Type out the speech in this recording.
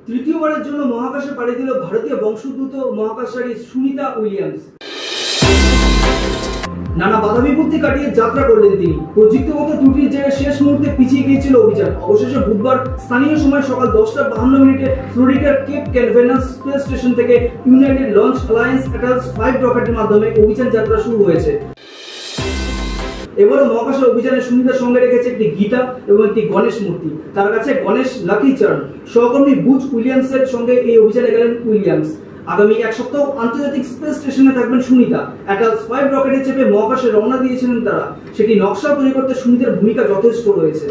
তৃতীয়বারের জন্য মহাকাশে পাড়ি দিল ভারতীয় বংশোদ্ভূত মহাকাশচারী সুনিতা উইলিয়ামস। নানা বাধা বিপত্তি কাটিয়ে যাত্রা করলেন তিনি। প্রযুক্তিগত ত্রুটির জেরে শেষ মুহূর্তে পিছিয়ে গিয়েছিল অভিযান। অবশেষে বুধবার স্থানীয় সময় সকাল 10:52 ফ্লোরিডার কেপ ক্যানাভেরাস স্পেস স্টেশন থেকে ইউনাইটেড লঞ্চ অ্যালায়েন্স অ্যাটালস 5 রকেটের মাধ্যমে অভিযান যাত্রা শুরু হয়েছে। এবারও মহাকাশের অভিযানে সুনিতার সঙ্গে রেখেছে একটি গীতা এবং একটি গণেশ মূর্তি। তার কাছে গণেশ লাকি চার্ন। সহকর্মী বুচ উইলিয়ামসের সঙ্গে এই অভিযানে গেলেন উইলিয়ামস। আগামী এক সপ্তাহ আন্তর্জাতিক স্পেস স্টেশনে থাকবেন সুনিতা। অ্যাটালস 5 রকেটে চেপে মহাকাশে রওনা দিয়েছিলেন তারা। সেটি নকশা তৈরি করতে সুনিতার ভূমিকা যথেষ্ট রয়েছে।